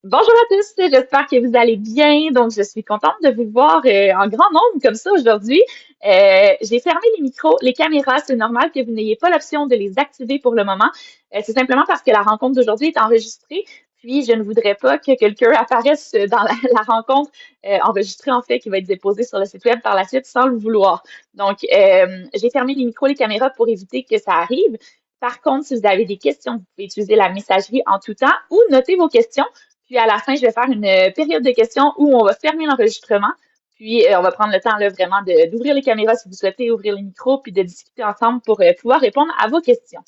Bonjour à tous, j'espère que vous allez bien. Donc, je suis contente de vous voir en grand nombre comme ça aujourd'hui. J'ai fermé les micros, les caméras. C'est normal que vous n'ayez pas l'option de les activer pour le moment. C'est simplement parce que la rencontre d'aujourd'hui est enregistrée. Puis, je ne voudrais pas que quelqu'un apparaisse dans la rencontre enregistrée, en fait, qui va être déposée sur le site web par la suite sans le vouloir. Donc, j'ai fermé les micros, les caméras pour éviter que ça arrive. Par contre, si vous avez des questions, vous pouvez utiliser la messagerie en tout temps ou noter vos questions. Puis à la fin, je vais faire une période de questions où on va fermer l'enregistrement. Puis on va prendre le temps là, vraiment d'ouvrir les caméras si vous souhaitez, ouvrir les micros, puis de discuter ensemble pour pouvoir répondre à vos questions.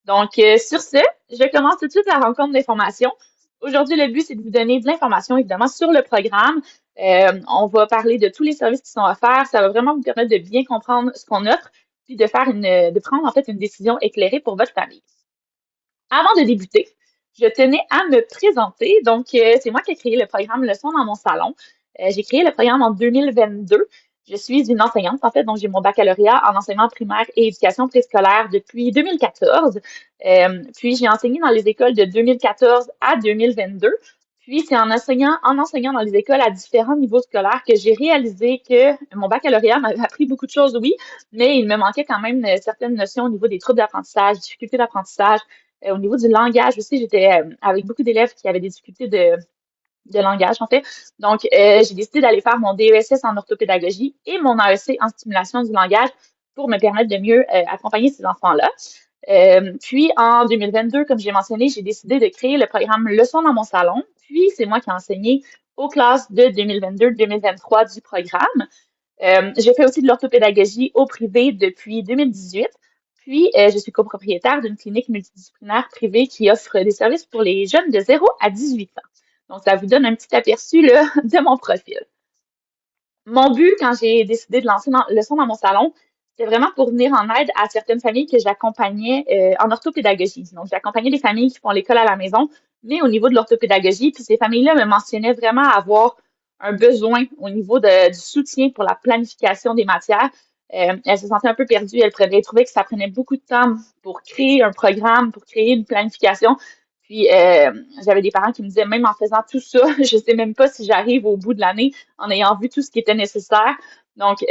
Donc, sur ce, je commence tout de suite la rencontre d'informations. Aujourd'hui, le but, c'est de vous donner de l'information, évidemment, sur le programme. On va parler de tous les services qui sont offerts. Ça va vraiment vous permettre de bien comprendre ce qu'on offre, puis de prendre en fait une décision éclairée pour votre famille. Avant de débuter, je tenais à me présenter. Donc, c'est moi qui ai créé le programme Leçons dans mon salon. J'ai créé le programme en 2022. Je suis une enseignante, en fait, donc j'ai mon baccalauréat en enseignement primaire et éducation préscolaire depuis 2014. Puis, j'ai enseigné dans les écoles de 2014 à 2022. Puis, c'est en enseignant dans les écoles à différents niveaux scolaires que j'ai réalisé que mon baccalauréat m'avait appris beaucoup de choses, oui, mais il me manquait quand même certaines notions au niveau des troubles d'apprentissage, difficultés d'apprentissage, au niveau du langage aussi, j'étais avec beaucoup d'élèves qui avaient des difficultés de langage, en fait. Donc, j'ai décidé d'aller faire mon DESS en orthopédagogie et mon AEC en stimulation du langage pour me permettre de mieux accompagner ces enfants-là. Puis, en 2022, comme j'ai mentionné, j'ai décidé de créer le programme Leçons dans mon salon. Puis, c'est moi qui ai enseigné aux classes de 2022-2023 du programme. J'ai fait aussi de l'orthopédagogie au privé depuis 2018. Puis, je suis copropriétaire d'une clinique multidisciplinaire privée qui offre des services pour les jeunes de 0 à 18 ans. Donc, ça vous donne un petit aperçu là, de mon profil. Mon but, quand j'ai décidé de lancer le son dans mon salon, c'était vraiment pour venir en aide à certaines familles que j'accompagnais en orthopédagogie. Donc, j'accompagnais des familles qui font l'école à la maison, mais au niveau de l'orthopédagogie. Puis ces familles-là me mentionnaient vraiment avoir un besoin au niveau du soutien pour la planification des matières. Elles se sentaient un peu perdues. Elles trouvaient que ça prenait beaucoup de temps pour créer un programme, pour créer une planification. Puis j'avais des parents qui me disaient, même en faisant tout ça, je sais même pas si j'arrive au bout de l'année en ayant vu tout ce qui était nécessaire. Donc,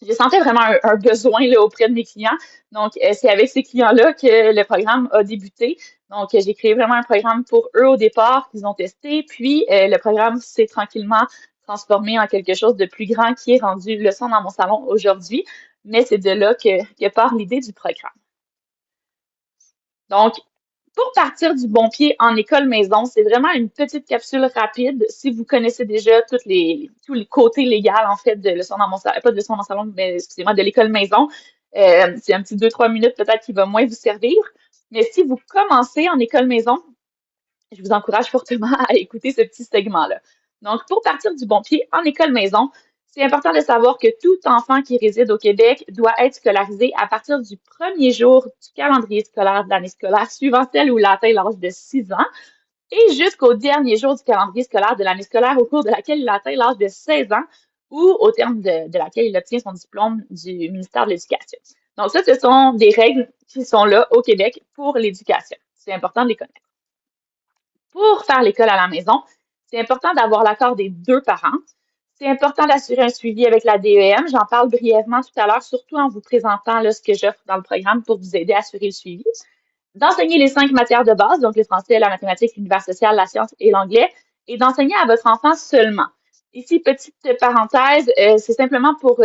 je sentais vraiment un besoin là, auprès de mes clients. Donc, c'est avec ces clients-là que le programme a débuté. Donc, j'ai créé vraiment un programme pour eux au départ qu'ils ont testé. Puis, le programme s'est tranquillement transformé en quelque chose de plus grand qui est rendu leçon dans mon salon aujourd'hui. Mais c'est de là que part l'idée du programme. Donc, pour partir du bon pied en école maison, c'est vraiment une petite capsule rapide. Si vous connaissez déjà tous les côtés légaux, en fait, de leçon dans mon salon, pas de leçon dans mon salon, mais excusez-moi, de l'école maison, c'est un petit 2-3 minutes peut-être qui va moins vous servir. Mais si vous commencez en école maison, je vous encourage fortement à écouter ce petit segment-là. Donc, pour partir du bon pied en école maison, c'est important de savoir que tout enfant qui réside au Québec doit être scolarisé à partir du premier jour du calendrier scolaire de l'année scolaire suivant celle où il a atteint l'âge de 6 ans et jusqu'au dernier jour du calendrier scolaire de l'année scolaire au cours de laquelle il a atteint l'âge de 16 ans ou au terme de laquelle il obtient son diplôme du ministère de l'Éducation. Donc ça, ce sont des règles qui sont là au Québec pour l'éducation. C'est important de les connaître. Pour faire l'école à la maison, c'est important d'avoir l'accord des deux parents. C'est important d'assurer un suivi avec la DEM. J'en parle brièvement tout à l'heure, surtout en vous présentant là, ce que j'offre dans le programme pour vous aider à assurer le suivi. D'enseigner les 5 matières de base, donc le français, la mathématique, l'univers social, la science et l'anglais, et d'enseigner à votre enfant seulement. Ici, petite parenthèse, c'est simplement pour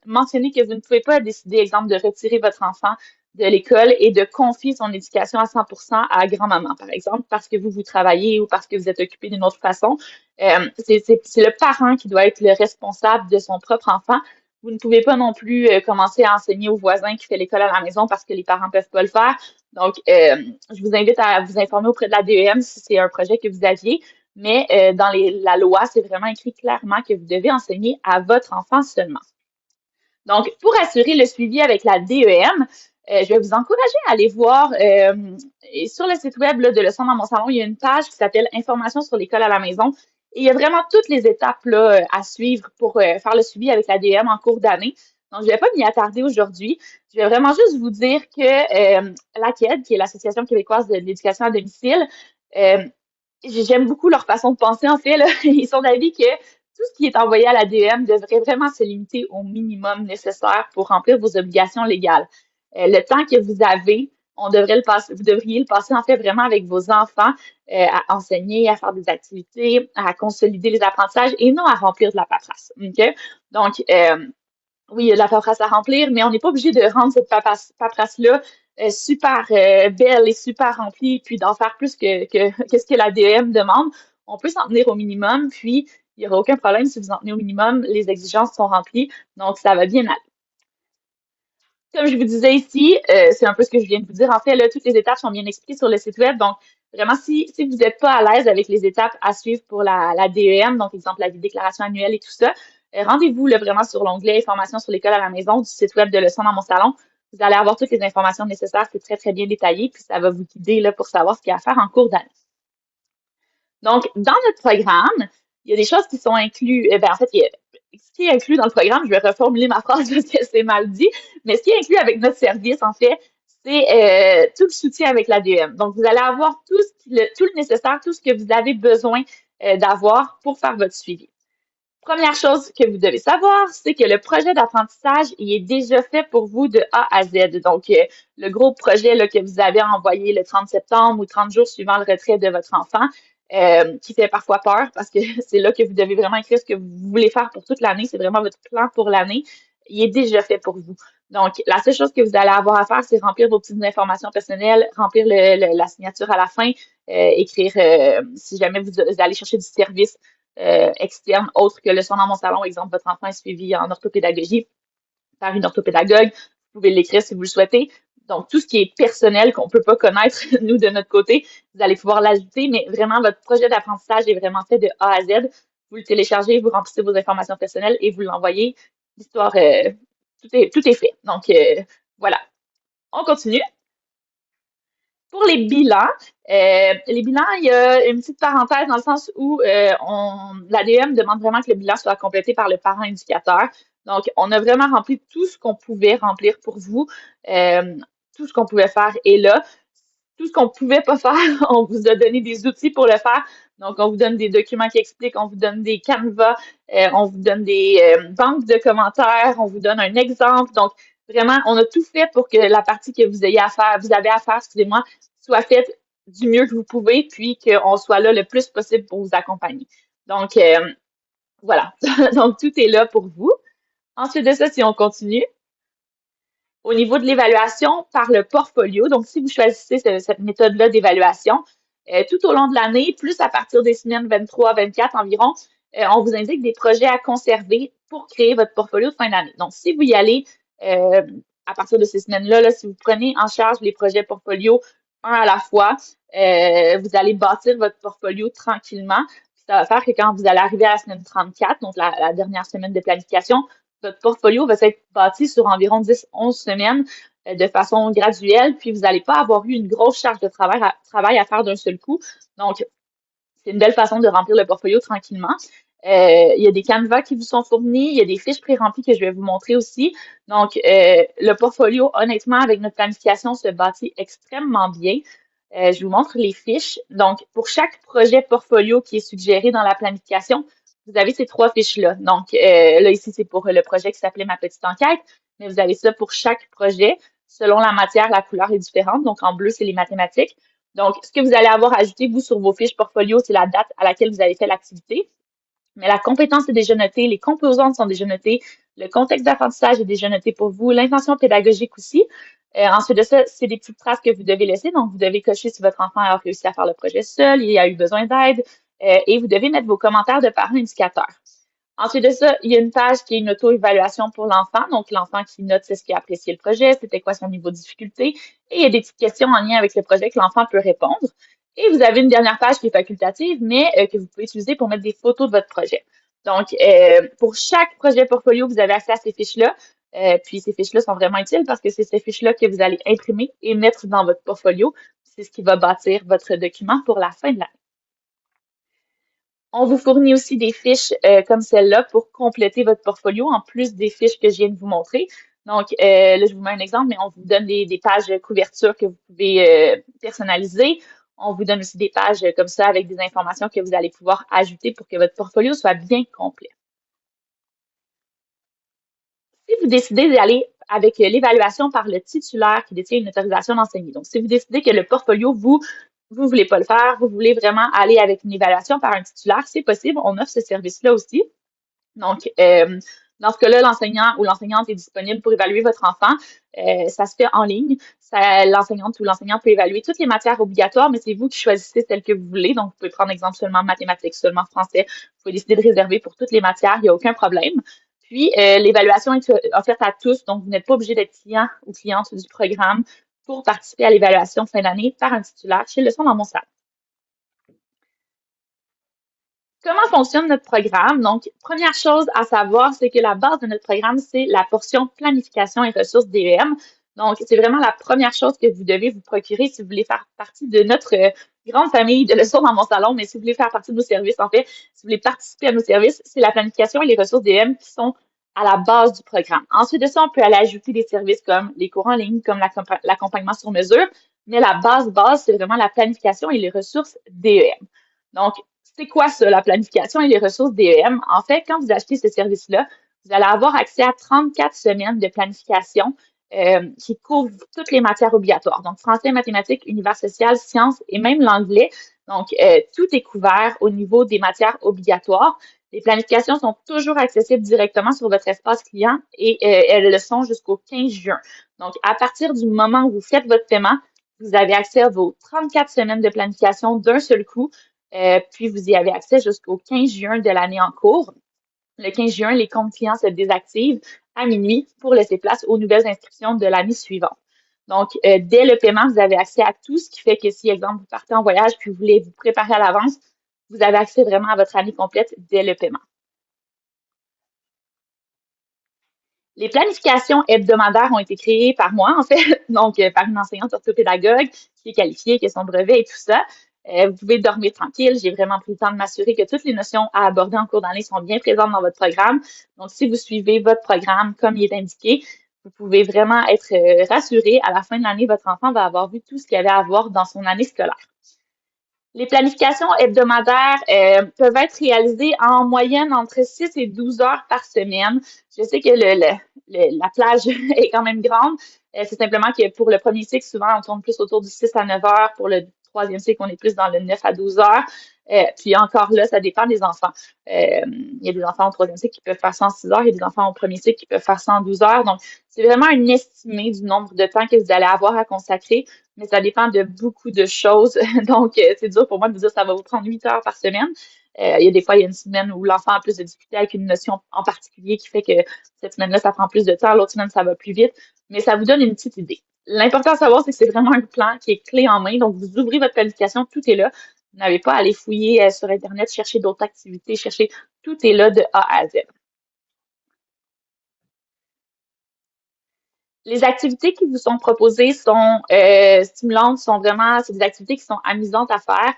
mentionner que vous ne pouvez pas décider, exemple, de retirer votre enfant de l'école et de confier son éducation à 100% à grand-maman, par exemple, parce que vous travaillez ou parce que vous êtes occupé d'une autre façon. C'est le parent qui doit être le responsable de son propre enfant. Vous ne pouvez pas non plus commencer à enseigner au voisin qui fait l'école à la maison parce que les parents ne peuvent pas le faire. Donc, je vous invite à vous informer auprès de la DEM si c'est un projet que vous aviez. Mais dans la loi, c'est vraiment écrit clairement que vous devez enseigner à votre enfant seulement. Donc, pour assurer le suivi avec la DEM, je vais vous encourager à aller voir et sur le site web là, de Leçons dans mon salon, il y a une page qui s'appelle Informations sur l'école à la maison. Et il y a vraiment toutes les étapes là, à suivre pour faire le suivi avec la DEM en cours d'année. Donc, je ne vais pas m'y attarder aujourd'hui. Je vais vraiment juste vous dire que l'AQED, qui est l'Association québécoise de l'éducation à domicile, euh, J'aime beaucoup leur façon de penser, en fait, là. Ils sont d'avis que tout ce qui est envoyé à la l'ADM devrait vraiment se limiter au minimum nécessaire pour remplir vos obligations légales. Le temps que vous avez, on devrait le passer, vous devriez le passer, en fait, vraiment avec vos enfants, à enseigner, à faire des activités, à consolider les apprentissages et non à remplir de la paperasse. OK? Donc, oui, il y a de la paperasse à remplir, mais on n'est pas obligé de rendre cette paperasse-là super belle et super remplie, puis d'en faire plus que ce que la DM demande. On peut s'en tenir au minimum, puis il n'y aura aucun problème si vous en tenez au minimum, les exigences sont remplies, donc ça va bien aller. Comme je vous disais ici, c'est un peu ce que je viens de vous dire. En fait, là, toutes les étapes sont bien expliquées sur le site web. Donc, vraiment, si vous n'êtes pas à l'aise avec les étapes à suivre pour la DEM, donc exemple la déclaration annuelle et tout ça, rendez-vous là, vraiment sur l'onglet Informations sur l'école à la maison du site web de Leçons dans mon salon. Vous allez avoir toutes les informations nécessaires. C'est très, très bien détaillé. Puis ça va vous guider là, pour savoir ce qu'il y a à faire en cours d'année. Donc, dans notre programme, il y a des choses qui sont incluses. En fait, ce qui est inclus dans le programme, je vais reformuler ma phrase parce que c'est mal dit, mais ce qui est inclus avec notre service, en fait, c'est tout le soutien avec l'ADM. Donc, vous allez avoir tout le nécessaire, tout ce que vous avez besoin d'avoir pour faire votre suivi. Première chose que vous devez savoir, c'est que le projet d'apprentissage, il est déjà fait pour vous de A à Z. Donc, le gros projet là, que vous avez envoyé le 30 septembre ou 30 jours suivant le retrait de votre enfant, qui fait parfois peur parce que c'est là que vous devez vraiment écrire ce que vous voulez faire pour toute l'année. C'est vraiment votre plan pour l'année. Il est déjà fait pour vous. Donc, la seule chose que vous allez avoir à faire, c'est remplir vos petites informations personnelles, remplir la signature à la fin, écrire si jamais vous allez chercher du service externe autre que le son dans mon salon. Exemple, votre enfant est suivi en orthopédagogie par une orthopédagogue. Vous pouvez l'écrire si vous le souhaitez. Donc, tout ce qui est personnel qu'on peut pas connaître, nous, de notre côté, vous allez pouvoir l'ajouter, mais vraiment, votre projet d'apprentissage est vraiment fait de A à Z. Vous le téléchargez, vous remplissez vos informations personnelles et vous l'envoyez. L'histoire, tout est fait. Donc, voilà. On continue. Pour les bilans, il y a une petite parenthèse dans le sens où l'ADM demande vraiment que le bilan soit complété par le parent indicateur. Donc, on a vraiment rempli tout ce qu'on pouvait remplir pour vous. Euh, tout ce qu'on pouvait faire est là. Tout ce qu'on pouvait pas faire, on vous a donné des outils pour le faire. Donc, on vous donne des documents qui expliquent, on vous donne des canevas, on vous donne des banques de commentaires, on vous donne un exemple. Donc, vraiment, on a tout fait pour que la partie que vous avez à faire, excusez-moi, soit faite du mieux que vous pouvez, puis qu'on soit là le plus possible pour vous accompagner. Donc, voilà. Donc, tout est là pour vous. Ensuite de ça, si on continue, au niveau de l'évaluation par le portfolio, donc si vous choisissez cette méthode-là d'évaluation, tout au long de l'année, plus à partir des semaines 23-24 environ, on vous indique des projets à conserver pour créer votre portfolio de fin d'année. Donc, si vous y allez euh, à partir de ces semaines-là, là, si vous prenez en charge les projets portfolio un à la fois, vous allez bâtir votre portfolio tranquillement. Ça va faire que quand vous allez arriver à la semaine 34, donc la dernière semaine de planification, votre portfolio va s'être bâti sur environ 10-11 semaines de façon graduelle, puis vous n'allez pas avoir eu une grosse charge de travail à faire d'un seul coup. Donc, c'est une belle façon de remplir le portfolio tranquillement. Il y a des canevas qui vous sont fournis, il y a des fiches pré-remplies que je vais vous montrer aussi. Donc, le portfolio, honnêtement, avec notre planification, se bâtit extrêmement bien. Je vous montre les fiches. Donc, pour chaque projet portfolio qui est suggéré dans la planification, vous avez ces trois fiches-là. Donc, là, ici, c'est pour le projet qui s'appelait Ma petite enquête, mais vous avez ça pour chaque projet. Selon la matière, la couleur est différente. Donc, en bleu, c'est les mathématiques. Donc, ce que vous allez avoir ajouté, vous, sur vos fiches portfolio, c'est la date à laquelle vous avez fait l'activité. Mais la compétence est déjà notée, les composantes sont déjà notées, le contexte d'apprentissage est déjà noté pour vous, l'intention pédagogique aussi. Ensuite de ça, c'est des petites traces que vous devez laisser. Donc, vous devez cocher si votre enfant a réussi à faire le projet seul, il a eu besoin d'aide, et vous devez mettre vos commentaires de parents indicateurs. Ensuite de ça, il y a une page qui est une auto-évaluation pour l'enfant. Donc, l'enfant qui note c'est ce qu'il a apprécié le projet, c'était quoi son niveau de difficulté. Et il y a des petites questions en lien avec le projet que l'enfant peut répondre. Et vous avez une dernière page qui est facultative, mais que vous pouvez utiliser pour mettre des photos de votre projet. Donc, pour chaque projet portfolio, vous avez accès à ces fiches-là. Puis ces fiches-là sont vraiment utiles parce que c'est ces fiches-là que vous allez imprimer et mettre dans votre portfolio. C'est ce qui va bâtir votre document pour la fin de l'année. On vous fournit aussi des fiches comme celle-là pour compléter votre portfolio, en plus des fiches que je viens de vous montrer. Donc, là, je vous mets un exemple, mais on vous donne des pages couverture que vous pouvez personnaliser. On vous donne aussi des pages comme ça avec des informations que vous allez pouvoir ajouter pour que votre portfolio soit bien complet. Si vous décidez d'aller avec l'évaluation par le titulaire qui détient une autorisation d'enseigner, donc si vous décidez que le portfolio, vous voulez pas le faire, vous voulez vraiment aller avec une évaluation par un titulaire, c'est possible, on offre ce service-là aussi. Donc, dans ce cas-là, l'enseignant ou l'enseignante est disponible pour évaluer votre enfant. Ça se fait en ligne. L'enseignante ou l'enseignant peut évaluer toutes les matières obligatoires, mais c'est vous qui choisissez celles que vous voulez. Donc, vous pouvez prendre exemple seulement mathématiques, seulement français. Vous pouvez décider de réserver pour toutes les matières, il n'y a aucun problème. Puis, l'évaluation est offerte à tous, donc vous n'êtes pas obligé d'être client ou cliente du programme pour participer à l'évaluation fin d'année par un titulaire chez Leçons dans mon salon. Comment fonctionne notre programme? Donc, première chose à savoir, c'est que la base de notre programme, c'est la portion planification et ressources DEM. Donc, c'est vraiment la première chose que vous devez vous procurer si vous voulez faire partie de notre grande famille de leçons dans mon salon, mais si vous voulez faire partie de nos services, en fait, si vous voulez participer à nos services, c'est la planification et les ressources DEM qui sont à la base du programme. Ensuite de ça, on peut aller ajouter des services comme les cours en ligne, comme l'accompagnement sur mesure, mais la base, c'est vraiment la planification et les ressources DEM. Donc, c'est quoi ça, la planification et les ressources DEM? En fait, quand vous achetez ce service-là, vous allez avoir accès à 34 semaines de planification qui couvrent toutes les matières obligatoires. Donc, français, mathématiques, univers social, sciences et même l'anglais. Donc, tout est couvert au niveau des matières obligatoires. Les planifications sont toujours accessibles directement sur votre espace client et elles le sont jusqu'au 15 juin. Donc, à partir du moment où vous faites votre paiement, vous avez accès à vos 34 semaines de planification d'un seul coup. Puis vous y avez accès jusqu'au 15 juin de l'année en cours. Le 15 juin, les comptes clients se désactivent à minuit pour laisser place aux nouvelles inscriptions de l'année suivante. Donc, dès le paiement, vous avez accès à tout, ce qui fait que si, exemple, vous partez en voyage puis vous voulez vous préparer à l'avance, vous avez accès vraiment à votre année complète dès le paiement. Les planifications hebdomadaires ont été créées par moi, en fait, donc par une enseignante orthopédagogue qui est qualifiée, qui a son brevet et tout ça. Vous pouvez dormir tranquille. J'ai vraiment pris le temps de m'assurer que toutes les notions à aborder en cours d'année sont bien présentes dans votre programme. Donc, si vous suivez votre programme comme il est indiqué, vous pouvez vraiment être rassuré. À la fin de l'année, votre enfant va avoir vu tout ce qu'il y avait à voir dans son année scolaire. Les planifications hebdomadaires peuvent être réalisées en moyenne entre 6 et 12 heures par semaine. Je sais que la plage est quand même grande. C'est simplement que pour le premier cycle, souvent, on tourne plus autour du 6 à 9 heures. Pour le troisième cycle, on est plus dans le 9 à 12 heures. Puis encore là, ça dépend des enfants. Il y a des enfants au troisième cycle qui peuvent faire ça en 6 heures. Il y a des enfants au premier cycle qui peuvent faire ça en 12 heures. Donc, c'est vraiment un estimé du nombre de temps que vous allez avoir à consacrer, mais ça dépend de beaucoup de choses. Donc, c'est dur pour moi de vous dire que ça va vous prendre 8 heures par semaine. Il y a des fois, il y a une semaine où l'enfant a plus de difficultés avec une notion en particulier qui fait que cette semaine-là, ça prend plus de temps. L'autre semaine, ça va plus vite. Mais ça vous donne une petite idée. L'important à savoir, c'est que c'est vraiment un plan qui est clé en main. Donc, vous ouvrez votre planification, tout est là. Vous n'avez pas à aller fouiller sur Internet, chercher d'autres activités, chercher. Tout est là de A à Z. Les activités qui vous sont proposées sont stimulantes, c'est des activités qui sont amusantes à faire.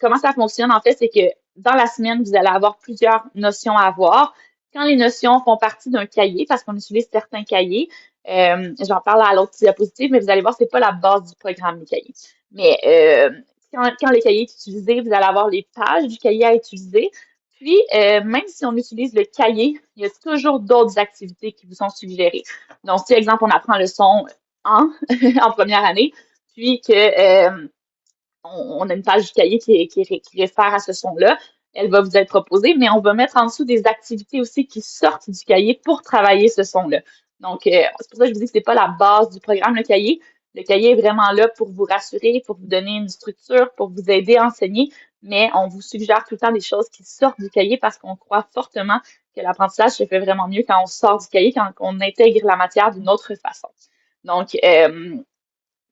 Comment ça fonctionne, en fait, c'est que dans la semaine, vous allez avoir plusieurs notions à voir. Quand les notions font partie d'un cahier, parce qu'on utilise certains cahiers, j'en parle à l'autre diapositive, mais vous allez voir, c'est pas la base du programme, les cahiers. Mais quand le cahier est utilisé, vous allez avoir les pages du cahier à utiliser. Puis, même si on utilise le cahier, il y a toujours d'autres activités qui vous sont suggérées. Donc, si, exemple, on apprend le son en, en première année, puis que on a une page du cahier qui réfère à ce son-là, elle va vous être proposée, mais on va mettre en dessous des activités aussi qui sortent du cahier pour travailler ce son-là. Donc, c'est pour ça que je vous dis que c'est pas la base du programme, le cahier. Le cahier est vraiment là pour vous rassurer, pour vous donner une structure, pour vous aider à enseigner, mais on vous suggère tout le temps des choses qui sortent du cahier parce qu'on croit fortement que l'apprentissage se fait vraiment mieux quand on sort du cahier, quand on intègre la matière d'une autre façon. Donc,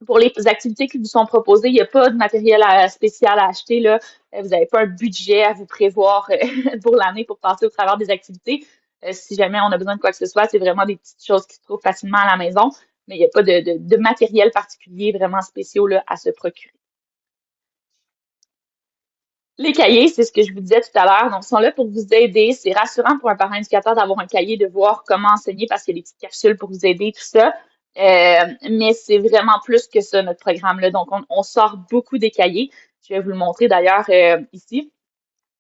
pour les activités qui vous sont proposées, il n'y a pas de matériel spécial à acheter, là. Vous n'avez pas un budget à vous prévoir pour l'année pour passer au travers des activités. Si jamais on a besoin de quoi que ce soit, c'est vraiment des petites choses qui se trouvent facilement à la maison, mais il n'y a pas de matériel particulier vraiment spéciaux là, à se procurer. Les cahiers, c'est ce que je vous disais tout à l'heure. Donc, ils sont là pour vous aider. C'est rassurant pour un parent éducateur d'avoir un cahier, de voir comment enseigner parce qu'il y a des petites capsules pour vous aider, tout ça. Mais c'est vraiment plus que ça, notre programme-là. Donc, on sort beaucoup des cahiers. Je vais vous le montrer d'ailleurs ici.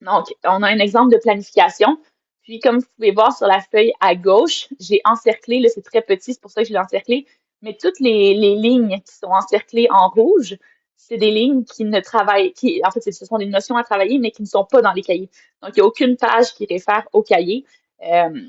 Donc, on a un exemple de planification. Puis, comme vous pouvez voir sur la feuille à gauche, j'ai encerclé, là, c'est très petit, c'est pour ça que je l'ai encerclé, mais toutes les lignes qui sont encerclées en rouge, c'est des lignes qui ne travaillent, en fait, ce sont des notions à travailler, mais qui ne sont pas dans les cahiers. Donc, il n'y a aucune page qui réfère au cahier. Euh,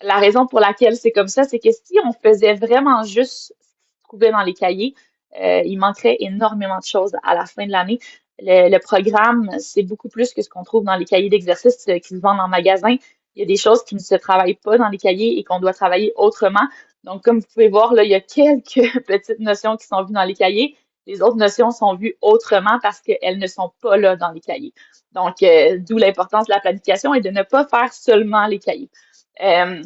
la raison pour laquelle c'est comme ça, c'est que si on faisait vraiment juste ce qui se trouvait dans les cahiers, il manquerait énormément de choses à la fin de l'année. Le programme, c'est beaucoup plus que ce qu'on trouve dans les cahiers d'exercice qui se vendent en magasin. Il y a des choses qui ne se travaillent pas dans les cahiers et qu'on doit travailler autrement. Donc, comme vous pouvez voir, là, il y a quelques petites notions qui sont vues dans les cahiers. Les autres notions sont vues autrement parce qu'elles ne sont pas là dans les cahiers. Donc, d'où l'importance de la planification et de ne pas faire seulement les cahiers. Euh,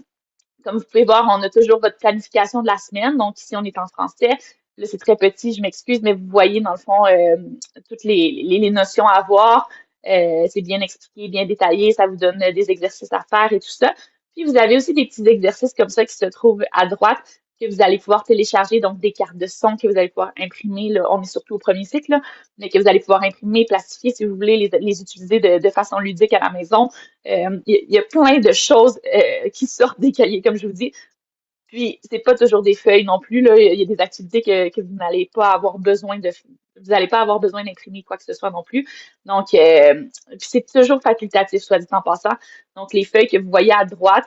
Comme vous pouvez voir, on a toujours votre planification de la semaine. Donc, ici, on est en français. Là, c'est très petit, je m'excuse, mais vous voyez, dans le fond, toutes les notions à voir. C'est bien expliqué, bien détaillé. Ça vous donne des exercices à faire et tout ça. Puis, vous avez aussi des petits exercices comme ça qui se trouvent à droite que vous allez pouvoir télécharger, donc des cartes de son que vous allez pouvoir imprimer. Là, on est surtout au premier cycle, là, mais que vous allez pouvoir imprimer, plastifier si vous voulez les utiliser de façon ludique à la maison. Il y a plein de choses qui sortent des cahiers, comme je vous dis. Puis, c'est pas toujours des feuilles non plus, là. Il y a des activités que vous n'allez pas avoir besoin de, vous n'allez pas avoir besoin d'imprimer quoi que ce soit non plus. Donc, puis c'est toujours facultatif, soit dit en passant. Donc, les feuilles que vous voyez à droite,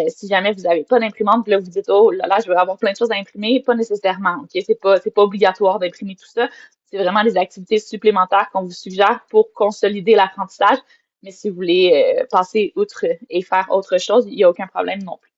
si jamais vous n'avez pas d'imprimante, puis là, vous dites, oh là là, je vais avoir plein de choses à imprimer, pas nécessairement, ok? C'est pas obligatoire d'imprimer tout ça. C'est vraiment des activités supplémentaires qu'on vous suggère pour consolider l'apprentissage. Mais si vous voulez passer outre et faire autre chose, il n'y a aucun problème non plus.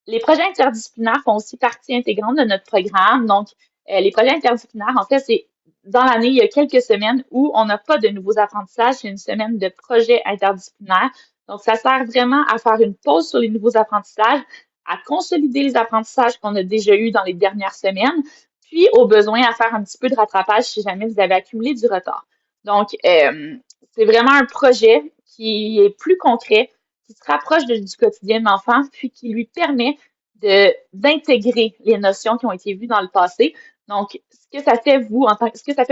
Les projets interdisciplinaires font aussi partie intégrante de notre programme. Donc, les projets interdisciplinaires, en fait, c'est dans l'année, il y a quelques semaines où on n'a pas de nouveaux apprentissages. C'est une semaine de projets interdisciplinaires. Donc, ça sert vraiment à faire une pause sur les nouveaux apprentissages, à consolider les apprentissages qu'on a déjà eus dans les dernières semaines, puis au besoin à faire un petit peu de rattrapage si jamais vous avez accumulé du retard. Donc, c'est vraiment un projet qui est plus concret, qui se rapproche du quotidien de l'enfant, puis qui lui permet d'intégrer les notions qui ont été vues dans le passé. Donc, ce que ça fait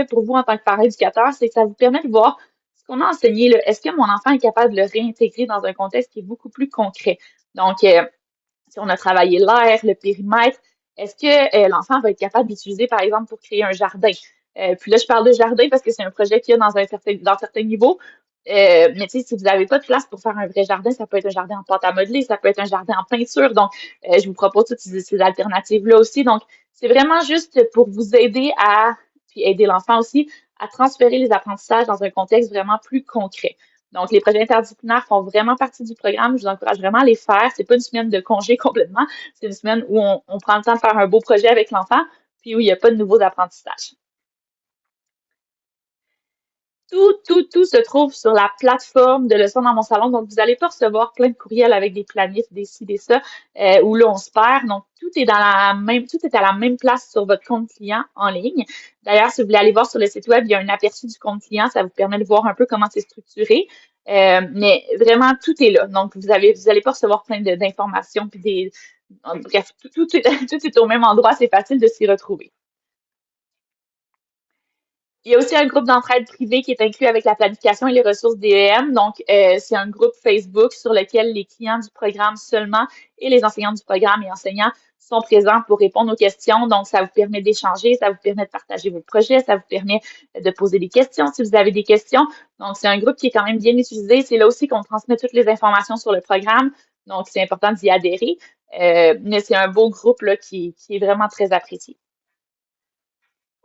pour vous en tant que parent éducateur, c'est que ça vous permet de voir ce qu'on a enseigné, là. Est-ce que mon enfant est capable de le réintégrer dans un contexte qui est beaucoup plus concret? Donc, si on a travaillé l'air, le périmètre, est-ce que l'enfant va être capable d'utiliser, par exemple, pour créer un jardin? Puis là, je parle de jardin parce que c'est un projet qu'il y a dans certains niveaux. Mais tu sais, si vous n'avez pas de place pour faire un vrai jardin, ça peut être un jardin en pâte à modeler, ça peut être un jardin en peinture. Donc, je vous propose toutes ces alternatives-là aussi. Donc, c'est vraiment juste pour vous aider puis aider l'enfant aussi, à transférer les apprentissages dans un contexte vraiment plus concret. Donc, les projets interdisciplinaires font vraiment partie du programme. Je vous encourage vraiment à les faire. C'est pas une semaine de congé complètement. C'est une semaine où on prend le temps de faire un beau projet avec l'enfant, puis où il n'y a pas de nouveaux apprentissages. Tout se trouve sur la plateforme de Leçons dans mon salon. Donc, vous n'allez pas recevoir plein de courriels avec des planifs, des ci, des ça, où là, on se perd. Donc, tout est à la même place sur votre compte client en ligne. D'ailleurs, si vous voulez aller voir sur le site web, il y a un aperçu du compte client. Ça vous permet de voir un peu comment c'est structuré. Mais vraiment, tout est là. Donc, vous allez pas recevoir plein d'informations puis bref, tout est au même endroit. C'est facile de s'y retrouver. Il y a aussi un groupe d'entraide privé qui est inclus avec la planification et les ressources DEM. Donc, c'est un groupe Facebook sur lequel les clients du programme seulement et les enseignants du programme et enseignants sont présents pour répondre aux questions. Donc, ça vous permet d'échanger, ça vous permet de partager vos projets, ça vous permet de poser des questions si vous avez des questions. Donc, c'est un groupe qui est quand même bien utilisé. C'est là aussi qu'on transmet toutes les informations sur le programme. Donc, c'est important d'y adhérer. Mais c'est un beau groupe là, qui est vraiment très apprécié.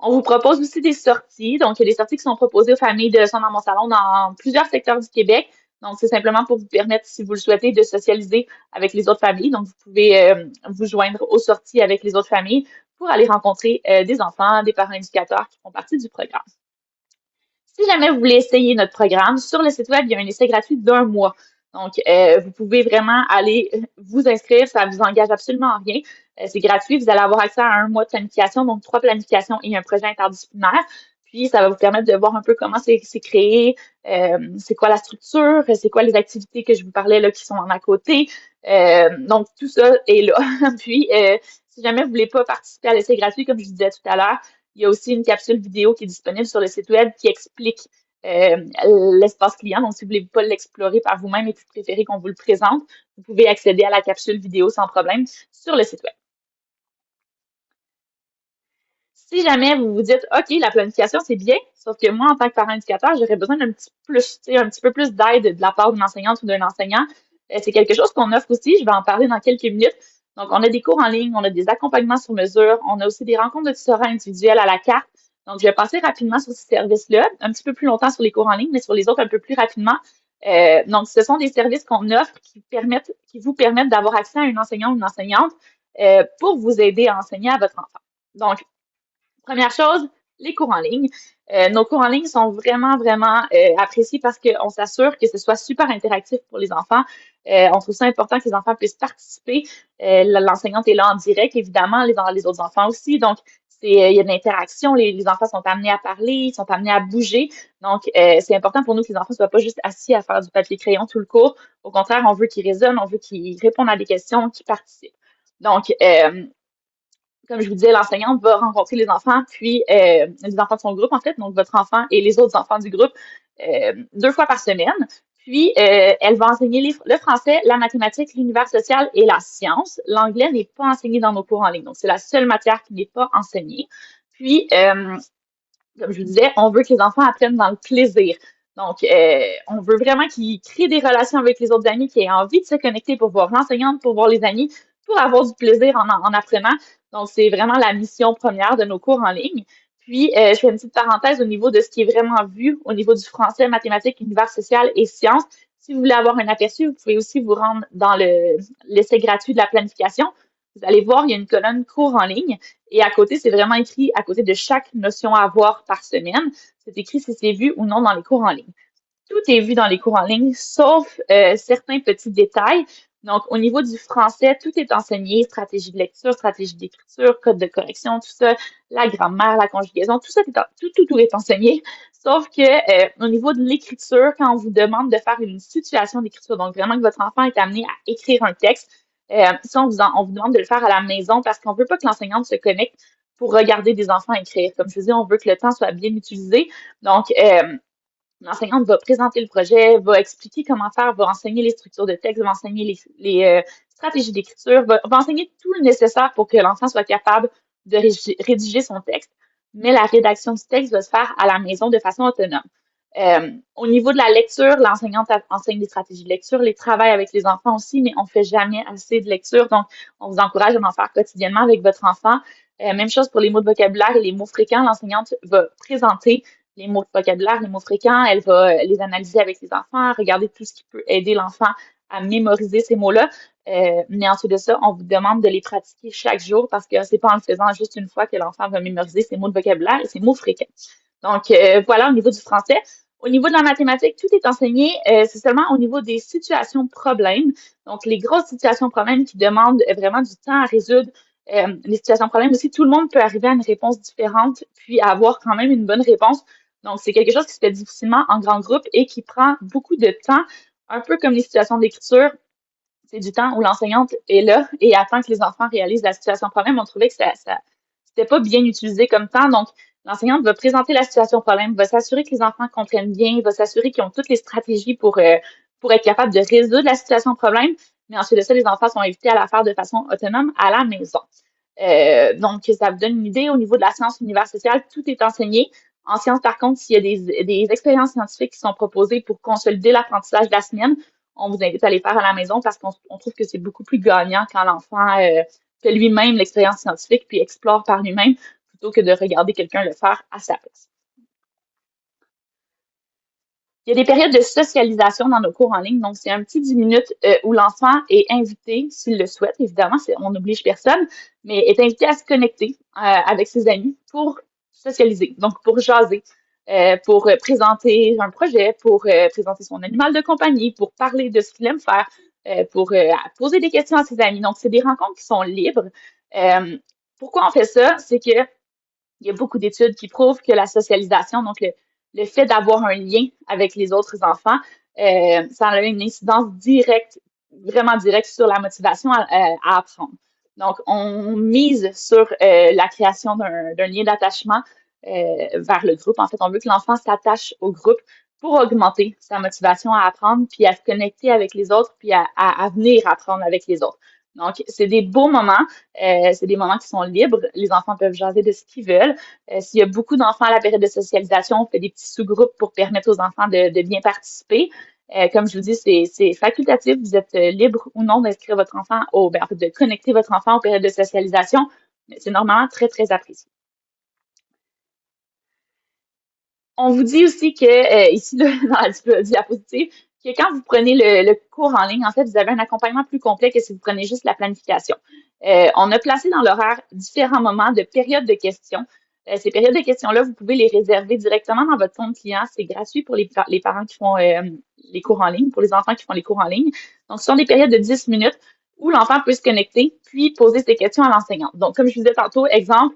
On vous propose aussi des sorties. Donc, il y a des sorties qui sont proposées aux familles de Leçons dans mon salon dans plusieurs secteurs du Québec. Donc, c'est simplement pour vous permettre, si vous le souhaitez, de socialiser avec les autres familles. Donc, vous pouvez vous joindre aux sorties avec les autres familles pour aller rencontrer des enfants, des parents éducateurs qui font partie du programme. Si jamais vous voulez essayer notre programme, sur le site web, il y a un essai gratuit d'un mois. Donc, vous pouvez vraiment aller vous inscrire, ça ne vous engage absolument en rien. C'est gratuit, vous allez avoir accès à un mois de planification, donc 3 planifications et un projet interdisciplinaire. Puis, ça va vous permettre de voir un peu comment c'est créé, c'est quoi la structure, c'est quoi les activités que je vous parlais là qui sont en à côté. Donc, tout ça est là. Puis, si jamais vous voulez pas participer à l'essai gratuit, comme je vous disais tout à l'heure, il y a aussi une capsule vidéo qui est disponible sur le site web qui explique euh, l'espace client. Donc, si vous voulez pas l'explorer par vous-même et que vous préférez qu'on vous le présente, vous pouvez accéder à la capsule vidéo sans problème sur le site web. Si jamais vous vous dites, OK, la planification, c'est bien, sauf que moi, en tant que parent éducateur, j'aurais besoin d'un petit plus, tu sais, un petit peu plus d'aide de la part d'une enseignante ou d'un enseignant. C'est quelque chose qu'on offre aussi. Je vais en parler dans quelques minutes. Donc, on a des cours en ligne, on a des accompagnements sur mesure, on a aussi des rencontres de tutorat individuelles à la carte. Donc, je vais passer rapidement sur ces services-là, un petit peu plus longtemps sur les cours en ligne, mais sur les autres un peu plus rapidement. Donc, ce sont des services qu'on offre qui vous permettent d'avoir accès à un enseignant ou une enseignante pour vous aider à enseigner à votre enfant. Donc, première chose, les cours en ligne. Nos cours en ligne sont vraiment appréciés parce qu'on s'assure que ce soit super interactif pour les enfants. On trouve ça important que les enfants puissent participer. L'enseignante est là en direct, évidemment, les autres enfants aussi. Donc, il y a de l'interaction. Les enfants sont amenés à parler, ils sont amenés à bouger. Donc, c'est important pour nous que les enfants ne soient pas juste assis à faire du papier-crayon tout le cours. Au contraire, on veut qu'ils raisonnent, on veut qu'ils répondent à des questions, qu'ils participent. Donc, comme je vous disais, l'enseignante va rencontrer les enfants, puis les enfants de son groupe, en fait, donc votre enfant et les autres enfants du groupe, 2 fois par semaine. Puis, elle va enseigner le français, la mathématique, l'univers social et la science. L'anglais n'est pas enseigné dans nos cours en ligne, donc c'est la seule matière qui n'est pas enseignée. Puis, comme je vous disais, on veut que les enfants apprennent dans le plaisir. Donc, on veut vraiment qu'ils créent des relations avec les autres amis, qu'ils aient envie de se connecter pour voir l'enseignante, pour voir les amis, pour avoir du plaisir en apprenant. Donc, c'est vraiment la mission première de nos cours en ligne. Puis, je fais une petite parenthèse au niveau de ce qui est vraiment vu au niveau du français, mathématiques, univers social et sciences. Si vous voulez avoir un aperçu, vous pouvez aussi vous rendre dans l'essai gratuit de la planification. Vous allez voir, il y a une colonne cours en ligne. Et à côté, c'est vraiment écrit à côté de chaque notion à voir par semaine. C'est écrit si c'est vu ou non dans les cours en ligne. Tout est vu dans les cours en ligne, sauf certains petits détails. Donc, au niveau du français, tout est enseigné, stratégie de lecture, stratégie d'écriture, code de correction, tout ça, la grammaire, la conjugaison, tout ça, tout est enseigné. Sauf que au niveau de l'écriture, quand on vous demande de faire une situation d'écriture, donc vraiment que votre enfant est amené à écrire un texte, ça, on vous demande de le faire à la maison parce qu'on veut pas que l'enseignante se connecte pour regarder des enfants écrire. Comme je vous dis, on veut que le temps soit bien utilisé. Donc, l'enseignante va présenter le projet, va expliquer comment faire, va enseigner les structures de texte, va enseigner les stratégies d'écriture, va enseigner tout le nécessaire pour que l'enfant soit capable de rédiger son texte. Mais la rédaction du texte va se faire à la maison de façon autonome. Au niveau de la lecture, l'enseignante enseigne des stratégies de lecture, les travaille avec les enfants aussi, mais on fait jamais assez de lecture. Donc, on vous encourage à en faire quotidiennement avec votre enfant. Même chose pour les mots de vocabulaire et les mots fréquents. L'enseignante va présenter les mots de vocabulaire, les mots fréquents. Elle va les analyser avec les enfants, regarder tout ce qui peut aider l'enfant à mémoriser ces mots-là. Mais ensuite de ça, on vous demande de les pratiquer chaque jour parce que c'est pas en le faisant juste une fois que l'enfant va mémoriser ses mots de vocabulaire et ses mots fréquents. Donc, voilà au niveau du français. Au niveau de la mathématique, tout est enseigné. C'est seulement au niveau des situations problèmes. Donc, les grosses situations problèmes qui demandent vraiment du temps à résoudre. Les situations problèmes aussi, tout le monde peut arriver à une réponse différente, puis à avoir quand même une bonne réponse. Donc, c'est quelque chose qui se fait difficilement en grand groupe et qui prend beaucoup de temps, un peu comme les situations d'écriture. C'est du temps où l'enseignante est là et attend que les enfants réalisent la situation problème. On trouvait que ça c'était pas bien utilisé comme temps. Donc, l'enseignante va présenter la situation problème, va s'assurer que les enfants comprennent bien, va s'assurer qu'ils ont toutes les stratégies pour être capables de résoudre la situation problème. Mais ensuite de ça, les enfants sont invités à la faire de façon autonome à la maison. Donc, ça vous donne une idée. Au niveau de la science univers sociale, tout est enseigné. En sciences, par contre, s'il y a des expériences scientifiques qui sont proposées pour consolider l'apprentissage de la semaine, on vous invite à les faire à la maison parce qu'on trouve que c'est beaucoup plus gagnant quand l'enfant fait lui-même l'expérience scientifique puis explore par lui-même plutôt que de regarder quelqu'un le faire à sa place. Il y a des périodes de socialisation dans nos cours en ligne, donc c'est un petit 10 minutes où l'enfant est invité, s'il le souhaite, évidemment, on n'oblige personne, mais est invité à se connecter avec ses amis pour socialiser, donc pour jaser, pour présenter un projet, pour présenter son animal de compagnie, pour parler de ce qu'il aime faire, pour poser des questions à ses amis. Donc, c'est des rencontres qui sont libres. Pourquoi on fait ça? C'est que Il y a beaucoup d'études qui prouvent que la socialisation, donc le fait d'avoir un lien avec les autres enfants, ça a une incidence directe, vraiment directe sur la motivation à apprendre. Donc, on mise sur la création d'un lien d'attachement vers le groupe. En fait, on veut que l'enfant s'attache au groupe pour augmenter sa motivation à apprendre, puis à se connecter avec les autres, puis à venir apprendre avec les autres. Donc, c'est des beaux moments, c'est des moments qui sont libres. Les enfants peuvent jaser de ce qu'ils veulent. S'il y a beaucoup d'enfants à la période de socialisation, on fait des petits sous-groupes pour permettre aux enfants de bien participer. Comme je vous dis, c'est facultatif. Vous êtes libre ou non d'inscrire votre enfant en fait, de connecter votre enfant aux périodes de socialisation. Mais c'est normalement très, très apprécié. On vous dit aussi que, ici, là, dans la diapositive, que quand vous prenez le cours en ligne, en fait, vous avez un accompagnement plus complet que si vous prenez juste la planification. On a placé dans l'horaire différents moments de périodes de questions. Ces périodes de questions-là, vous pouvez les réserver directement dans votre compte client. C'est gratuit pour les parents qui font les cours en ligne, pour les enfants qui font les cours en ligne. Donc, ce sont des périodes de 10 minutes où l'enfant peut se connecter, puis poser ses questions à l'enseignante. Donc, comme je vous disais tantôt, exemple,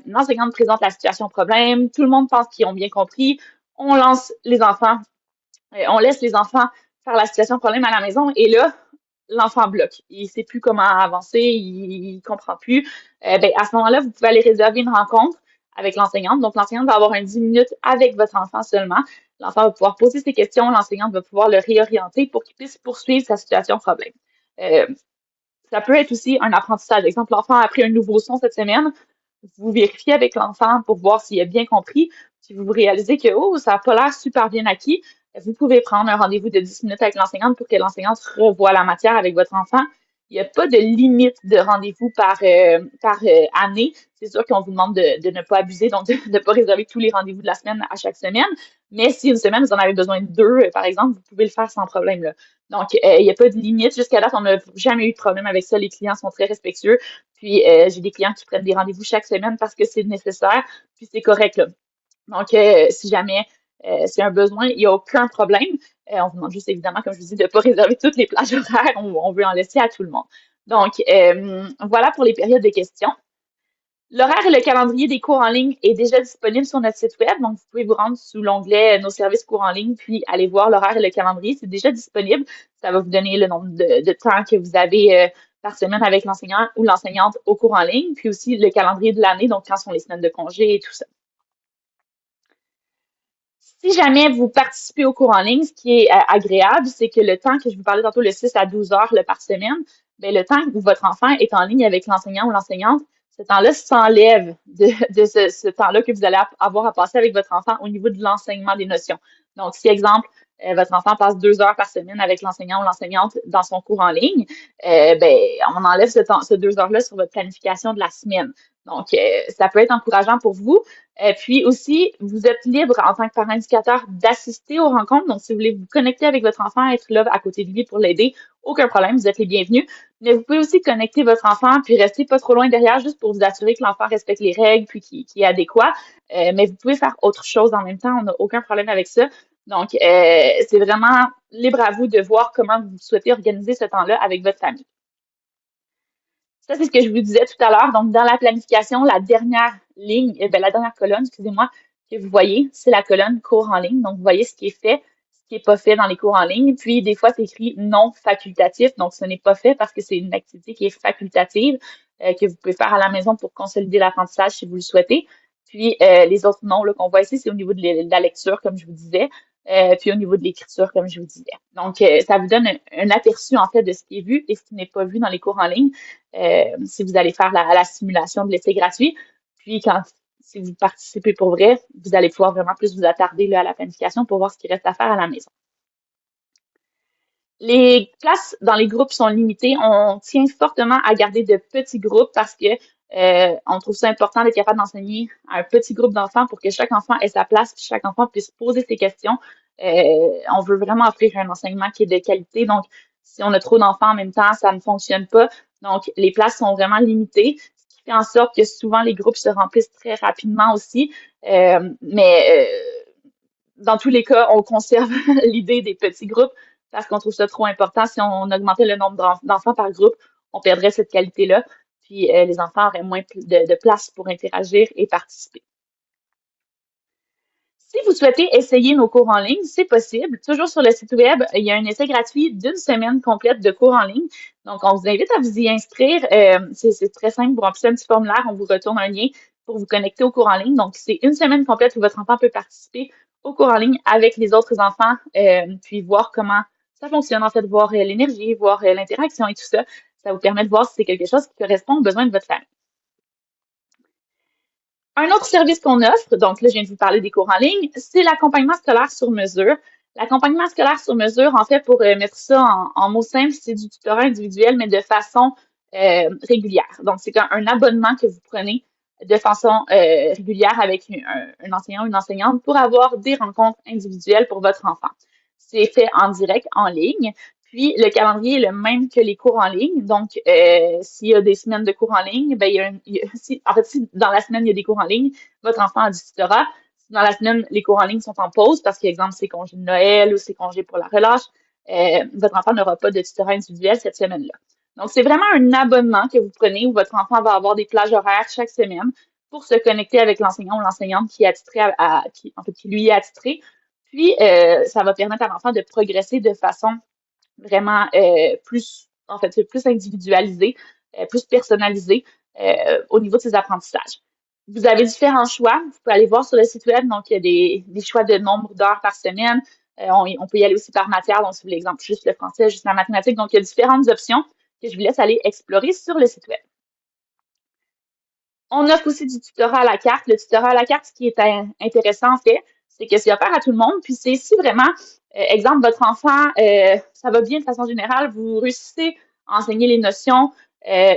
l'enseignante présente la situation problème, tout le monde pense qu'ils ont bien compris, on lance les enfants, on laisse les enfants faire la situation problème à la maison et là, l'enfant bloque. Il sait plus comment avancer, il comprend plus. Ben, à ce moment-là, vous pouvez aller réserver une rencontre avec l'enseignante. Donc, l'enseignante va avoir un 10 minutes avec votre enfant seulement. L'enfant va pouvoir poser ses questions, l'enseignante va pouvoir le réorienter pour qu'il puisse poursuivre sa situation problème. Euh, Ça peut être aussi un apprentissage. Par exemple, l'enfant a appris un nouveau son cette semaine. Vous vérifiez avec l'enfant pour voir s'il a bien compris. Si vous réalisez que oh, ça n'a pas l'air super bien acquis, vous pouvez prendre un rendez-vous de 10 minutes avec l'enseignante pour que l'enseignante revoie la matière avec votre enfant. Il n'y a pas de limite de rendez-vous par année. C'est sûr qu'on vous demande de ne pas abuser, donc de ne pas réserver tous les rendez-vous de la semaine à chaque semaine. Mais si une semaine, vous en avez besoin de deux, par exemple, vous pouvez le faire sans problème, là. Donc, il n'y a pas de limite. Jusqu'à date, on n'a jamais eu de problème avec ça. Les clients sont très respectueux. Puis, j'ai des clients qui prennent des rendez-vous chaque semaine parce que c'est nécessaire. Puis, c'est correct, là. Donc, si jamais c'est un besoin, il n'y a aucun problème. On vous demande juste, évidemment, comme je vous dis, de ne pas réserver toutes les plages horaires. On veut en laisser à tout le monde. Donc, voilà pour les périodes de questions. L'horaire et le calendrier des cours en ligne est déjà disponible sur notre site web. Donc, vous pouvez vous rendre sous l'onglet Nos services cours en ligne, puis aller voir l'horaire et le calendrier. C'est déjà disponible. Ça va vous donner le nombre de temps que vous avez par semaine avec l'enseignant ou l'enseignante au cours en ligne, puis aussi le calendrier de l'année, donc quand sont les semaines de congé et tout ça. Si jamais vous participez au cours en ligne, ce qui est agréable, c'est que le temps que je vous parlais tantôt, le 6 à 12 heures par semaine, ben, le temps où votre enfant est en ligne avec l'enseignant ou l'enseignante, ce temps-là s'enlève de ce temps-là que vous allez avoir à passer avec votre enfant au niveau de l'enseignement des notions. Donc, si, exemple, votre enfant passe 2 heures par semaine avec l'enseignant ou l'enseignante dans son cours en ligne, ben, on enlève ce 2 heures-là sur votre planification de la semaine. Donc, ça peut être encourageant pour vous. Puis aussi, vous êtes libre en tant que parent éducateur d'assister aux rencontres. Donc, si vous voulez vous connecter avec votre enfant, être là à côté de lui pour l'aider, aucun problème, vous êtes les bienvenus. Mais vous pouvez aussi connecter votre enfant puis rester pas trop loin derrière juste pour vous assurer que l'enfant respecte les règles puis qu'il est adéquat. Mais vous pouvez faire autre chose en même temps. On n'a aucun problème avec ça. Donc, c'est vraiment libre à vous de voir comment vous souhaitez organiser ce temps-là avec votre famille. Ça, c'est ce que je vous disais tout à l'heure. Donc, dans la planification, la dernière ligne, la dernière colonne, excusez-moi, que vous voyez, c'est la colonne cours en ligne. Donc, vous voyez ce qui est fait, ce qui n'est pas fait dans les cours en ligne. Puis, des fois, c'est écrit non facultatif. Donc, ce n'est pas fait parce que c'est une activité qui est facultative, que vous pouvez faire à la maison pour consolider l'apprentissage si vous le souhaitez. Puis, les autres noms qu'on voit ici, c'est au niveau de la lecture, comme je vous disais. Puis au niveau de l'écriture, comme je vous disais. Donc, ça vous donne un aperçu, en fait, de ce qui est vu et ce qui n'est pas vu dans les cours en ligne. Si vous allez faire la simulation de l'essai gratuit. Puis si vous participez pour vrai, vous allez pouvoir vraiment plus vous attarder là, à la planification pour voir ce qui reste à faire à la maison. Les places dans les groupes sont limitées. On tient fortement à garder de petits groupes parce que on trouve ça important d'être capable d'enseigner à un petit groupe d'enfants pour que chaque enfant ait sa place, puis chaque enfant puisse poser ses questions. On veut vraiment offrir un enseignement qui est de qualité. Donc, si on a trop d'enfants en même temps, ça ne fonctionne pas. Donc, les places sont vraiment limitées, ce qui fait en sorte que souvent les groupes se remplissent très rapidement aussi. Mais dans tous les cas, on conserve l'idée des petits groupes parce qu'on trouve ça trop important. Si on augmentait le nombre d'enfants par groupe, on perdrait cette qualité-là. puis les enfants auraient moins de place pour interagir et participer. Si vous souhaitez essayer nos cours en ligne, c'est possible. Toujours sur le site web, il y a un essai gratuit d'une semaine complète de cours en ligne. Donc, on vous invite à vous y inscrire. C'est très simple. Vous remplissez un petit formulaire, on vous retourne un lien pour vous connecter au cours en ligne. Donc, c'est une semaine complète où votre enfant peut participer au cours en ligne avec les autres enfants, puis voir comment ça fonctionne, en fait, voir l'énergie, voir l'interaction et tout ça. Ça vous permet de voir si c'est quelque chose qui correspond aux besoins de votre famille. Un autre service qu'on offre, donc là, je viens de vous parler des cours en ligne, c'est l'accompagnement scolaire sur mesure. L'accompagnement scolaire sur mesure, en fait, pour mettre ça en mots simples, c'est du tutorat individuel, mais de façon régulière. Donc, c'est un abonnement que vous prenez de façon régulière avec un enseignant ou une enseignante pour avoir des rencontres individuelles pour votre enfant. C'est fait en direct, en ligne. Puis, le calendrier est le même que les cours en ligne. Donc, s'il y a des semaines de cours en ligne, ben, en fait, si dans la semaine, il y a des cours en ligne, votre enfant a du tutorat. Si dans la semaine, les cours en ligne sont en pause parce qu'exemple, c'est congé de Noël ou c'est congé pour la relâche, votre enfant n'aura pas de tutorat individuel cette semaine-là. Donc, c'est vraiment un abonnement que vous prenez où votre enfant va avoir des plages horaires chaque semaine pour se connecter avec l'enseignant ou l'enseignante qui est attitré qui lui est attitré. Puis, ça va permettre à l'enfant de progresser de façon vraiment plus individualisé, plus personnalisé au niveau de ses apprentissages. Vous avez différents choix. Vous pouvez aller voir sur le site web. Donc, il y a des choix de nombre d'heures par semaine. On peut y aller aussi par matière. Donc, si vous voulez, exemple, juste le français, juste la mathématique. Donc, il y a différentes options que je vous laisse aller explorer sur le site web. On offre aussi du tutorat à la carte. Le tutorat à la carte, ce qui est intéressant, en fait, c'est que c'est offert à tout le monde. Puis c'est si vraiment, exemple, votre enfant, ça va bien de façon générale, vous réussissez à enseigner les notions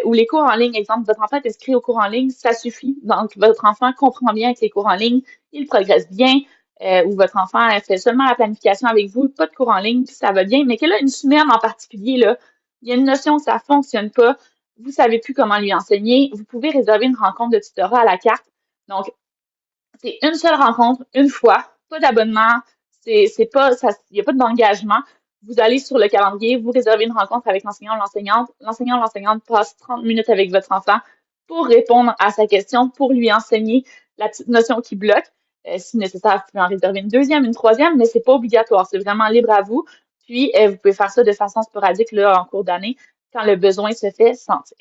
ou les cours en ligne. Exemple, votre enfant est inscrit au cours en ligne, ça suffit. Donc, votre enfant comprend bien avec les cours en ligne, il progresse bien. Ou votre enfant fait seulement la planification avec vous, pas de cours en ligne, puis ça va bien. Mais que là, une semaine en particulier, là, il y a une notion, ça fonctionne pas, vous savez plus comment lui enseigner, vous pouvez réserver une rencontre de tutorat à la carte. Donc, c'est une seule rencontre, une fois, pas d'abonnement, c'est pas, ça, il n'y a pas d'engagement. Vous allez sur le calendrier, vous réservez une rencontre avec l'enseignant ou l'enseignante. L'enseignant ou l'enseignante passe 30 minutes avec votre enfant pour répondre à sa question, pour lui enseigner la petite notion qui bloque. Si nécessaire, vous pouvez en réserver une deuxième, une troisième, mais c'est pas obligatoire. C'est vraiment libre à vous. Puis, vous pouvez faire ça de façon sporadique là, en cours d'année quand le besoin se fait sentir.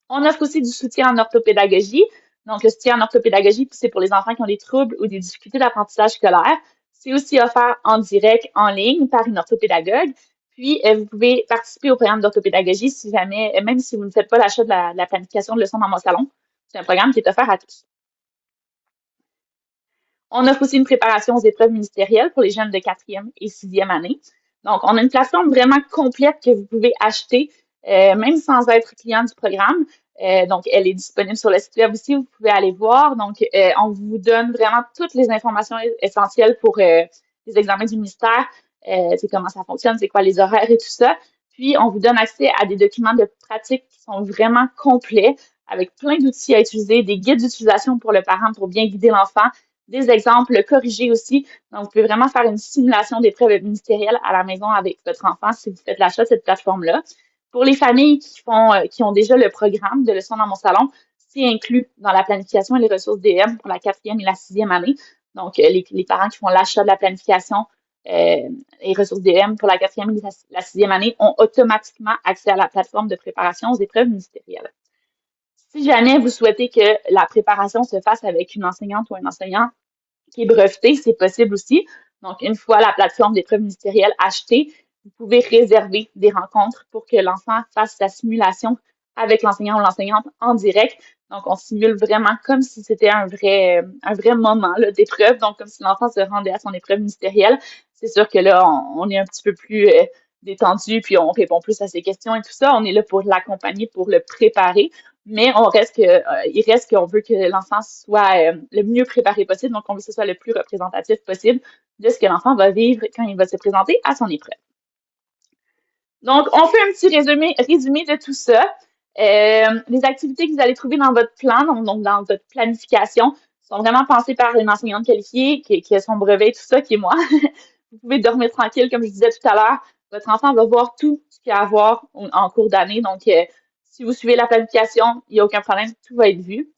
On offre aussi du soutien en orthopédagogie. Donc, le soutien en orthopédagogie, c'est pour les enfants qui ont des troubles ou des difficultés d'apprentissage scolaire. C'est aussi offert en direct, en ligne, par une orthopédagogue. Puis, vous pouvez participer au programme d'orthopédagogie si jamais, même si vous ne faites pas l'achat de la planification de leçons dans mon salon. C'est un programme qui est offert à tous. On offre aussi une préparation aux épreuves ministérielles pour les jeunes de 4e et 6e année. Donc, on a une plateforme vraiment complète que vous pouvez acheter, même sans être client du programme. Donc, elle est disponible sur le site web aussi, vous pouvez aller voir. Donc, on vous donne vraiment toutes les informations essentielles pour les examens du ministère. C'est comment ça fonctionne, c'est quoi les horaires et tout ça. Puis, on vous donne accès à des documents de pratique qui sont vraiment complets, avec plein d'outils à utiliser, des guides d'utilisation pour le parent pour bien guider l'enfant, des exemples corrigés aussi. Donc, vous pouvez vraiment faire une simulation d'épreuves ministérielles à la maison avec votre enfant si vous faites l'achat de cette plateforme-là. Pour les familles qui ont déjà le programme de leçons dans mon salon, c'est inclus dans la planification et les ressources DM pour la 4e et la 6e année. Donc, les parents qui font l'achat de la planification et ressources DM pour la 4e et la 6e année ont automatiquement accès à la plateforme de préparation aux épreuves ministérielles. Si jamais vous souhaitez que la préparation se fasse avec une enseignante ou un enseignant qui est breveté, c'est possible aussi. Donc, une fois la plateforme d'épreuves ministérielles achetée, vous pouvez réserver des rencontres pour que l'enfant fasse sa simulation avec l'enseignant ou l'enseignante en direct. Donc, on simule vraiment comme si c'était un vrai moment d'épreuve, donc comme si l'enfant se rendait à son épreuve ministérielle. C'est sûr que là, on est un petit peu plus détendu, puis on répond plus à ses questions et tout ça. On est là pour l'accompagner, pour le préparer, mais il reste qu'on veut que l'enfant soit le mieux préparé possible, donc on veut que ce soit le plus représentatif possible de ce que l'enfant va vivre quand il va se présenter à son épreuve. Donc, on fait un petit résumé de tout ça. Les activités que vous allez trouver dans votre plan, donc dans votre planification, sont vraiment pensées par une enseignante qualifiée qui a son brevet et tout ça, qui est moi. Vous pouvez dormir tranquille, comme je disais tout à l'heure. Votre enfant va voir tout ce qu'il y a à voir en cours d'année. Donc, si vous suivez la planification, il n'y a aucun problème, tout va être vu.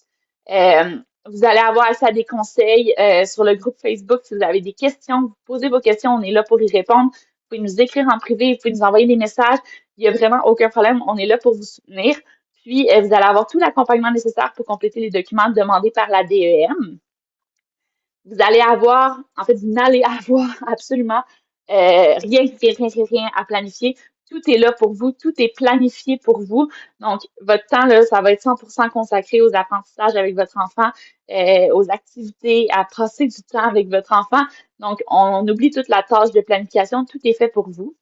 Euh, Vous allez avoir accès à des conseils sur le groupe Facebook. Si vous avez des questions, vous posez vos questions, on est là pour y répondre. Vous pouvez nous écrire en privé, vous pouvez nous envoyer des messages. Il n'y a vraiment aucun problème, on est là pour vous soutenir. Puis, vous allez avoir tout l'accompagnement nécessaire pour compléter les documents demandés par la DEM. Vous allez avoir, en fait, vous n'allez avoir absolument rien à planifier. Tout est là pour vous, tout est planifié pour vous. Donc, votre temps, là, ça va être 100% consacré aux apprentissages avec votre enfant, aux activités, à passer du temps avec votre enfant. Donc, on oublie toute la tâche de planification, tout est fait pour vous.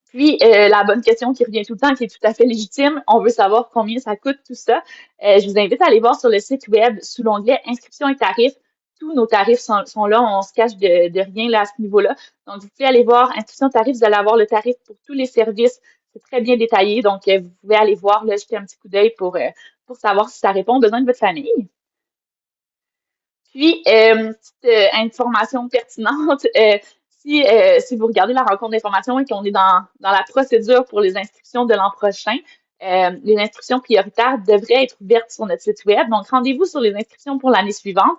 Puis, la bonne question qui revient tout le temps, qui est tout à fait légitime, on veut savoir combien ça coûte tout ça. Je vous invite à aller voir sur le site web sous l'onglet Inscription et tarifs. Tous nos tarifs sont là, on se cache de rien là à ce niveau-là. Donc, vous pouvez aller voir Inscription et tarifs, vous allez avoir le tarif pour tous les services. C'est très bien détaillé, donc vous pouvez aller voir, là, jeter un petit coup d'œil pour savoir si ça répond aux besoins de votre famille. Puis, petite information pertinente, si vous regardez la rencontre d'information et qu'on est dans la procédure pour les inscriptions de l'an prochain, les inscriptions prioritaires devraient être ouvertes sur notre site web. Donc, rendez-vous sur les inscriptions pour l'année suivante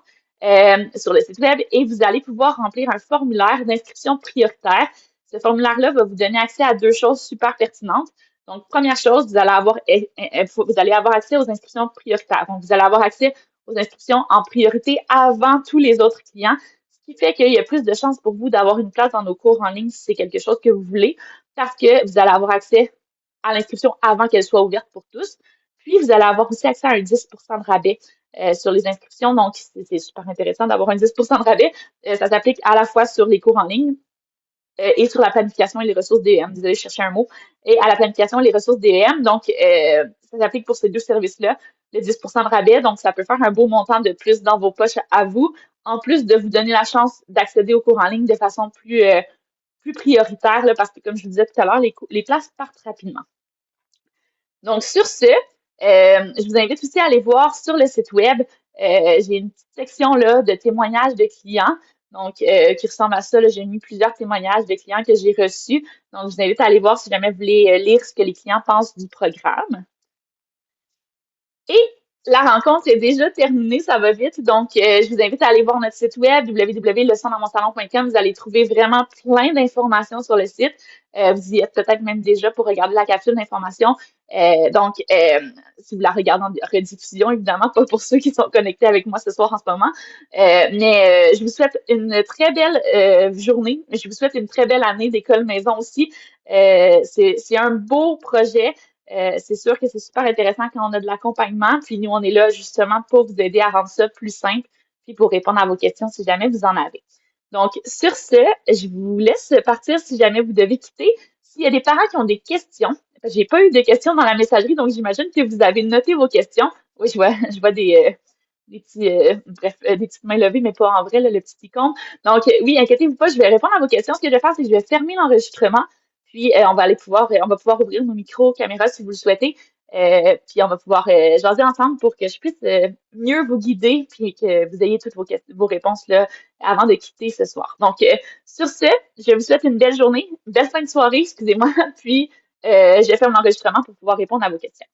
sur le site web et vous allez pouvoir remplir un formulaire d'inscription prioritaire. Ce formulaire-là va vous donner accès à deux choses super pertinentes. Donc, première chose, vous allez avoir accès aux inscriptions prioritaires. Donc, vous allez avoir accès aux inscriptions en priorité avant tous les autres clients, ce qui fait qu'il y a plus de chances pour vous d'avoir une place dans nos cours en ligne si c'est quelque chose que vous voulez, parce que vous allez avoir accès à l'inscription avant qu'elle soit ouverte pour tous. Puis, vous allez avoir aussi accès à un 10% de rabais sur les inscriptions. Donc, c'est super intéressant d'avoir un 10% de rabais. Ça s'applique à la fois sur les cours en ligne, et sur la planification et les ressources DEM. Vous allez chercher un mot. Et à la planification et les ressources DEM, donc ça s'applique pour ces deux services-là, le 10% de rabais. Donc, ça peut faire un beau montant de plus dans vos poches à vous, en plus de vous donner la chance d'accéder aux cours en ligne de façon plus prioritaire, là, parce que, comme je vous disais tout à l'heure, les places partent rapidement. Donc, sur ce, je vous invite aussi à aller voir sur le site web. J'ai une petite section là, de témoignages de clients, donc qui ressemble à ça. J'ai mis plusieurs témoignages de clients que j'ai reçus. Donc, je vous invite à aller voir si jamais vous voulez lire ce que les clients pensent du programme. Et la rencontre est déjà terminée, ça va vite. Donc, je vous invite à aller voir notre site web www.leçondansmonsalon.com. Vous allez trouver vraiment plein d'informations sur le site. Vous y êtes peut-être même déjà pour regarder la capsule d'information. Si vous la regardez en rediffusion, évidemment, pas pour ceux qui sont connectés avec moi ce soir en ce moment. Mais je vous souhaite une très belle journée. Je vous souhaite une très belle année d'école maison aussi. C'est un beau projet. C'est sûr que c'est super intéressant quand on a de l'accompagnement. Puis nous, on est là justement pour vous aider à rendre ça plus simple, puis pour répondre à vos questions si jamais vous en avez. Donc, sur ce, je vous laisse partir si jamais vous devez quitter. S'il y a des parents qui ont des questions, j'ai pas eu de questions dans la messagerie, donc j'imagine que vous avez noté vos questions. Oui, je vois des petits, des petites mains levées, mais pas en vrai, là, le petit icône. Donc, oui, inquiétez-vous pas, je vais répondre à vos questions. Ce que je vais faire, c'est que je vais fermer l'enregistrement. Puis, on va pouvoir ouvrir nos micros, caméras si vous le souhaitez. Puis, on va pouvoir jaser ensemble pour que je puisse mieux vous guider puis que vous ayez toutes vos réponses là avant de quitter ce soir. Donc, sur ce, je vous souhaite une belle journée, une belle fin de soirée, excusez-moi. Puis, je ferme l'enregistrement pour pouvoir répondre à vos questions.